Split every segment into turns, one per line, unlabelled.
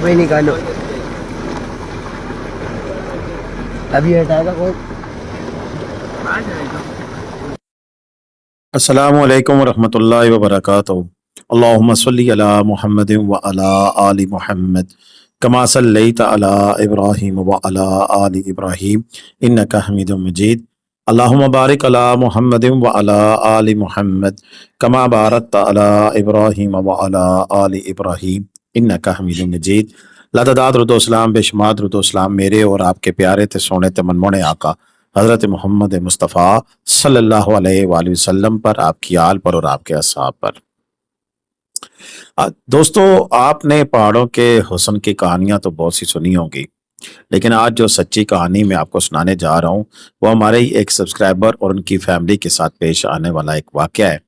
dominicano. Abhi हटाएगा कौन?
अस्सलामु अलैकुम वरहमतुल्लाहि वबरकातुहू। अल्लाहुम्मा सल्लि अला मुहम्मदिन व अला आलि मुहम्मद कमा सल्लैता अला इब्राहीम व अला आलि इब्राहीम इन्नका हमीदुम मजीद। अल्लाहुम्मा बारिक अला मुहम्मदिन व अला आलि मुहम्मद कमा बारकता अला इब्राहीम व अला आलि इब्राहीम इन्नका हमीदुम मजीद। लातदाद रुदोसलाम बेशुमार रुदोसलाम मेरे और आपके प्यारे थे सोने ते मनमोने आका हज़रत मोहम्मद मुस्तफ़ा सल्लल्लाहु अलैहि वसल्लम पर, आपकी आल पर और आपके असहाब पर। दोस्तों, आपने पहाड़ों के हुस्न की कहानियां तो बहुत सी सुनी होंगी, लेकिन आज जो सच्ची कहानी मैं आपको सुनाने जा रहा हूं वो हमारे ही एक सब्सक्राइबर और उनकी फैमिली के साथ पेश आने वाला एक वाक़या है,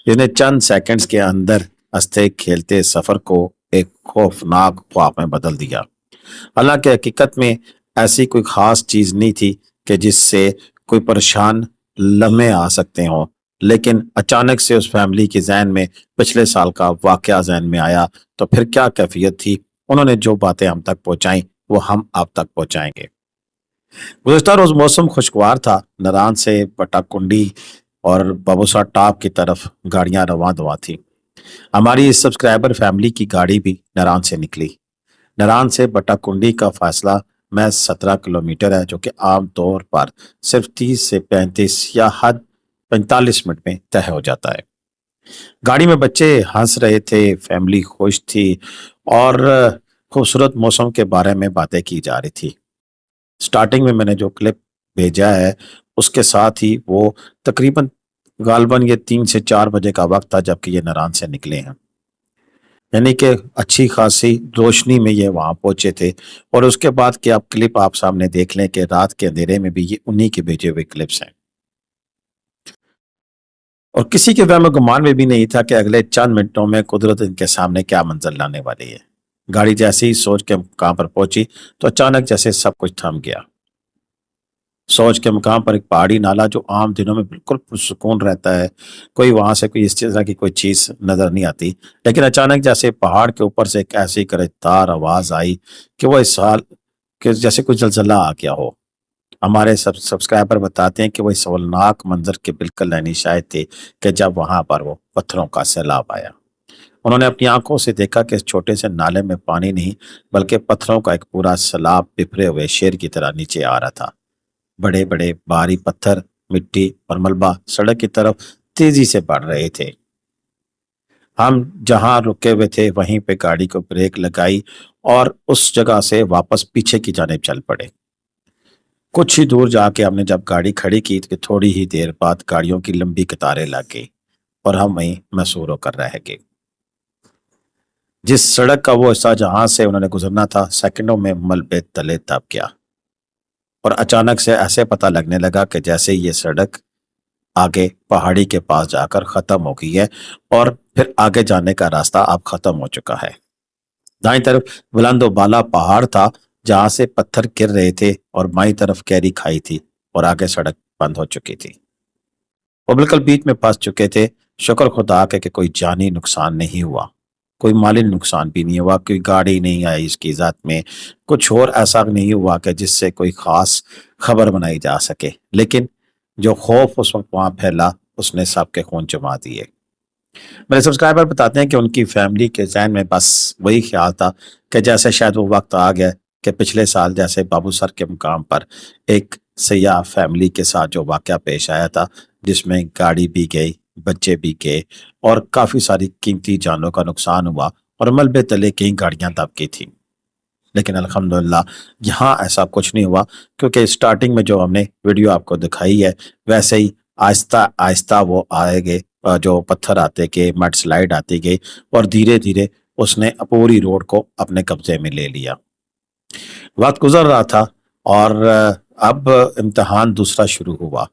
जिन्हें चंद सेकंड्स के अंदर हंसते खेलते सफ़र को एक खौफनाक ख्वाब में बदल दिया। हालांकि हकीकत में ऐसी कोई ख़ास चीज़ नहीं थी कि जिससे कोई परेशान लम्हे आ सकते हों, लेकिन अचानक से उस फैमिली के जहन में पिछले साल का वाक़या जहन में आया तो फिर क्या कैफियत थी। उन्होंने जो बातें हम तक पहुँचाई वो हम आप तक पहुँचाएंगे। गुज़श्ता रोज़ मौसम खुशगवार था। नारान से पटाकुंडी और बाबूसा टॉप की तरफ गाड़ियां रवां दवा थी। हमारी इस सब्सक्राइबर फैमिली की गाड़ी भी नारान से निकली। नारान से बटाकुंडी का फासला महज 17 किलोमीटर है, जो कि आम तौर पर सिर्फ 30 से 35 या हद 45 मिनट में तय हो जाता है। गाड़ी में बच्चे हंस रहे थे, फैमिली खुश थी और खूबसूरत मौसम के बारे में बातें की जा रही थी। स्टार्टिंग में मैंने जो क्लिप भेजा है उसके साथ ही वो तकरीबन गालबन ये 3 से 4 बजे का वक्त था जबकि ये नारान से निकले हैं, यानी कि अच्छी खासी रोशनी में ये वहां पहुंचे थे। और उसके बाद की आप क्लिप आप सामने देख लें कि रात के अंधेरे में भी ये उन्हीं के भेजे हुए क्लिप्स हैं। और किसी के वहम गुमान में भी नहीं था कि अगले चंद मिनटों में कुदरत इनके सामने क्या मंजर लाने वाली है। गाड़ी जैसे ही सोच के मुकाम पर पहुंची तो अचानक जैसे सब कुछ थम गया। सोच के मुकाम पर एक पहाड़ी नाला जो आम दिनों में बिल्कुल पुरसुकून रहता है, कोई वहां से कोई इस तरह की कोई चीज नजर नहीं आती, लेकिन अचानक जैसे पहाड़ के ऊपर से एक ऐसी करजदार आवाज आई कि वो इस साल कि जैसे कोई जलजला आ गया हो। हमारे सब्सक्राइबर बताते हैं कि वो इस हौलनाक मंजर के बिल्कुल नैनी शायद थे कि जब वहां पर वो पत्थरों का सैलाब आया। उन्होंने अपनी आंखों से देखा कि इस छोटे से नाले में पानी नहीं बल्कि पत्थरों का एक पूरा सैलाब बिखरे हुए शेर की तरह नीचे आ रहा था। बड़े बड़े भारी पत्थर, मिट्टी और मलबा सड़क की तरफ तेजी से बढ़ रहे थे। हम जहां रुके हुए थे वहीं पे गाड़ी को ब्रेक लगाई और उस जगह से वापस पीछे की जानिब चल पड़े। कुछ ही दूर जाके हमने जब गाड़ी खड़ी की तो थोड़ी ही देर बाद गाड़ियों की लंबी कतारें लग गई और हम वहीं मैसूर होकर रह गए। जिस सड़क का वो हिस्सा जहां से उन्होंने गुजरना था सेकंडों में मलबे तले दब गया और अचानक से ऐसे पता लगने लगा कि जैसे ये सड़क आगे पहाड़ी के पास जाकर खत्म हो गई है और फिर आगे जाने का रास्ता अब खत्म हो चुका है। दाईं तरफ बुलंद बाला पहाड़ था जहां से पत्थर गिर रहे थे और बाईं तरफ गहरी खाई थी और आगे सड़क बंद हो चुकी थी। वो बिल्कुल बीच में फंस चुके थे। शुक्र खुदा के कि कोई जानी नुकसान नहीं हुआ, कोई माली नुकसान भी नहीं हुआ, कोई गाड़ी नहीं आई इसकी ज़ात में, कुछ और ऐसा नहीं हुआ कि जिससे कोई ख़ास खबर बनाई जा सके। लेकिन जो खौफ उस वक्त वहाँ फैला उसने सबके खून जमा दिए। मेरे सब्सक्राइबर बताते हैं कि उनकी फैमिली के जहन में बस वही ख्याल था कि जैसे शायद वो वक्त आ गया कि पिछले साल जैसे बाबू सर के मुकाम पर एक सयाह फैमिली के साथ जो वाक़या पेश आया था, जिसमें गाड़ी भी गई, बच्चे भी गए और काफ़ी सारी कीमती जानों का नुकसान हुआ और मलबे तले कई गाड़ियां दब गई थी। लेकिन अल्हम्दुलिल्लाह यहाँ ऐसा कुछ नहीं हुआ, क्योंकि स्टार्टिंग में जो हमने वीडियो आपको दिखाई है वैसे ही आहिस्ता आहिस्ता वो आएंगे, जो पत्थर आते गए, मड स्लाइड आती गई और धीरे धीरे उसने पूरी रोड को अपने कब्जे में ले लिया। वक्त गुजर रहा था और अब इम्तिहान दूसरा शुरू हुआ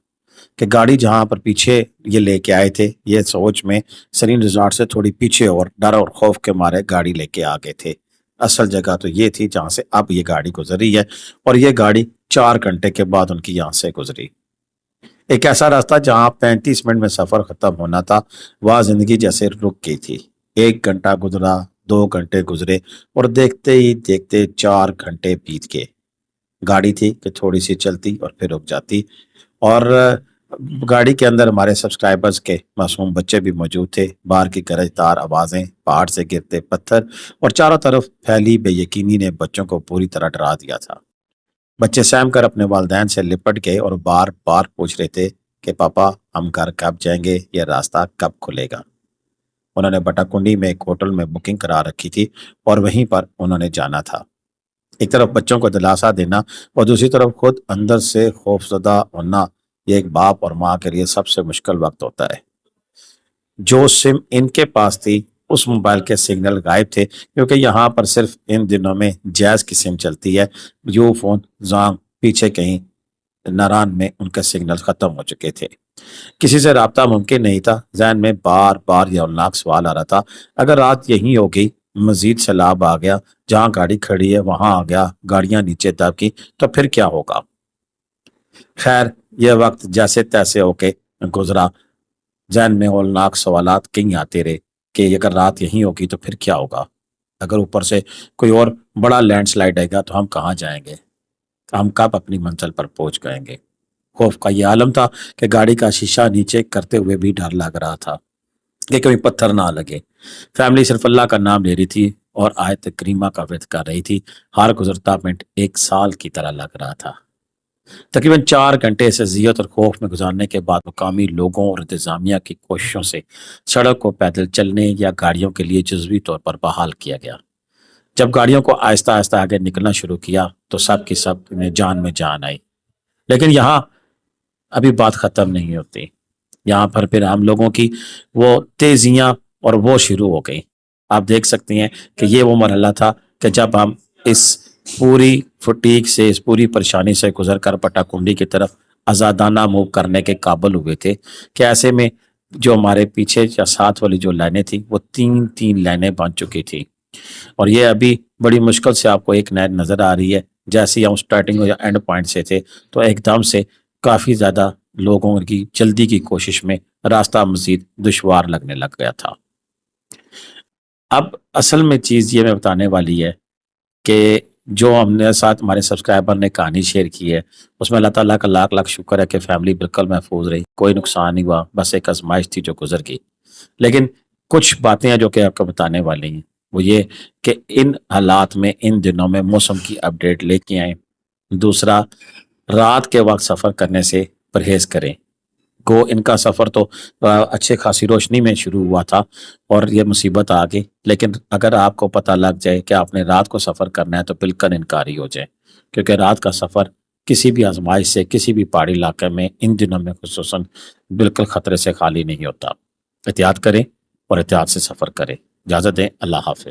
कि गाड़ी जहां पर पीछे ये लेके आए थे, ये सोच में सरीन रिजॉर्ट से थोड़ी पीछे और डर और खौफ के मारे गाड़ी लेके आ गए थे। असल जगह तो ये थी जहां से अब ये गाड़ी गुजरी है और ये गाड़ी 4 घंटे के बाद उनकी यहाँ से गुजरी। एक ऐसा रास्ता जहां 35 मिनट में सफर खत्म होना था वह जिंदगी जैसे रुक गई थी। 1 घंटा गुजरा, 2 گھنٹے گزرے اور دیکھتے ہی دیکھتے 4 گھنٹے بیت گئے۔ گاڑی تھی کہ تھوڑی سی چلتی اور پھر رک جاتی، اور گاڑی کے اندر ہمارے سبسکرائبرز کے معصوم بچے بھی موجود تھے۔ باہر کی گرجدار آوازیں، پہاڑ سے گرتے پتھر اور چاروں طرف پھیلی بے یقینی نے بچوں کو پوری طرح ڈرا دیا تھا۔ بچے سہم کر اپنے والدین سے لپٹ گئے اور بار بار پوچھ رہے تھے کہ پاپا ہم گھر کب جائیں گے، یہ راستہ کب کھلے گا۔ انہوں نے بٹا کنڈی میں ایک ہوٹل میں بکنگ کرا رکھی تھی اور وہیں پر انہوں نے جانا تھا۔ ایک طرف بچوں کو دلاسا دینا اور دوسری طرف خود اندر سے خوفزدہ ہونا، یہ ایک باپ اور ماں کے لیے سب سے مشکل وقت ہوتا ہے۔ جو سم ان کے پاس تھی اس موبائل کے سگنل غائب تھے، کیونکہ یہاں پر صرف ان دنوں میں جیز کی سم چلتی ہے۔ یو فون زانگ پیچھے کہیں ناران میں ان کے سگنل ختم ہو چکے تھے، کسی سے رابطہ ممکن نہیں تھا۔ ذہن میں بار بار یہ ہولناک سوال آ رہا تھا، اگر رات یہی ہو گئی، مزید سیلاب آ گیا، جہاں گاڑی کھڑی ہے وہاں آ گیا، گاڑیاں نیچے دب کی تو پھر کیا ہوگا؟ خیر یہ وقت جیسے تیسے ہو کے گزرا۔ ذہن میں ہولناک سوالات کہیں آتے رہے کہ اگر رات یہی ہوگی تو پھر کیا ہوگا؟ اگر اوپر سے کوئی اور بڑا لینڈ سلائڈ آئے گا تو ہم کہاں جائیں گے؟ ہم کب اپنی منزل پر پہنچ گئیں گے؟ خوف کا یہ عالم تھا کہ گاڑی کا شیشہ نیچے کرتے ہوئے بھی ڈر لگ رہا تھا کہ کوئی پتھر نہ لگے۔ فیملی صرف اللہ کا نام لے رہی تھی اور آیت کریمہ کا ورد کر رہی تھی۔ ہر گزرتا منٹ 1 سال کی طرح لگ رہا تھا۔ تقریباً 4 گھنٹے اس اذیت اور خوف میں گزارنے کے بعد مقامی لوگوں اور انتظامیہ کی کوششوں سے سڑک کو پیدل چلنے یا گاڑیوں کے لیے جزوی طور پر بحال کیا گیا۔ جب گاڑیوں کو آہستہ آہستہ آگے نکلنا شروع کیا تو سب کی سب میں جان آئی۔ لیکن یہاں ابھی بات ختم نہیں ہوتی۔ یہاں پر پھر ہم لوگوں کی وہ تیزیاں اور وہ شروع ہو گئی۔ آپ دیکھ سکتے ہیں کہ یہ وہ مرحلہ تھا کہ جب ہم اس پوری فٹیک سے، اس پوری پریشانی سے گزر کر پٹا کنڈی کی طرف آزادانہ موو کرنے کے قابل ہوئے تھے کہ ایسے میں جو ہمارے پیچھے یا ساتھ والی جو لائنیں تھیں وہ 3 لائنیں بن چکی تھی، اور یہ ابھی بڑی مشکل سے آپ کو ایک لائن نظر آ رہی ہے۔ جیسے ہی ہم سٹارٹنگ یا اینڈ پوائنٹ سے تھے تو ایک دم سے کافی زیادہ لوگوں کی جلدی کی کوشش میں راستہ مزید دشوار لگنے لگ گیا تھا۔ اب اصل میں چیز یہ میں بتانے والی ہے کہ جو ہم نے ساتھ ہمارے سبسکرائبر نے کہانی شیئر کی ہے اس میں اللہ تعالیٰ کا لاکھ لاکھ شکر ہے کہ فیملی بالکل محفوظ رہی، کوئی نقصان نہیں ہوا، بس ایک آزمائش تھی جو گزر گئی۔ لیکن کچھ باتیں ہیں جو کہ آپ کو بتانے والی ہیں، وہ یہ کہ ان حالات میں ان دنوں میں موسم کی اپڈیٹ لے کے آئیں۔ دوسرا، رات کے وقت سفر کرنے سے پرہیز کریں۔ گو ان کا سفر تو اچھے خاصی روشنی میں شروع ہوا تھا اور یہ مصیبت آ گئی، لیکن اگر آپ کو پتہ لگ جائے کہ آپ نے رات کو سفر کرنا ہے تو بالکل انکاری ہو جائے، کیونکہ رات کا سفر کسی بھی آزمائش سے، کسی بھی پہاڑی علاقے میں ان دنوں میں خصوصاً بالکل خطرے سے خالی نہیں ہوتا۔ احتیاط کریں اور احتیاط سے سفر کریں۔ اجازت دیں، اللہ حافظ۔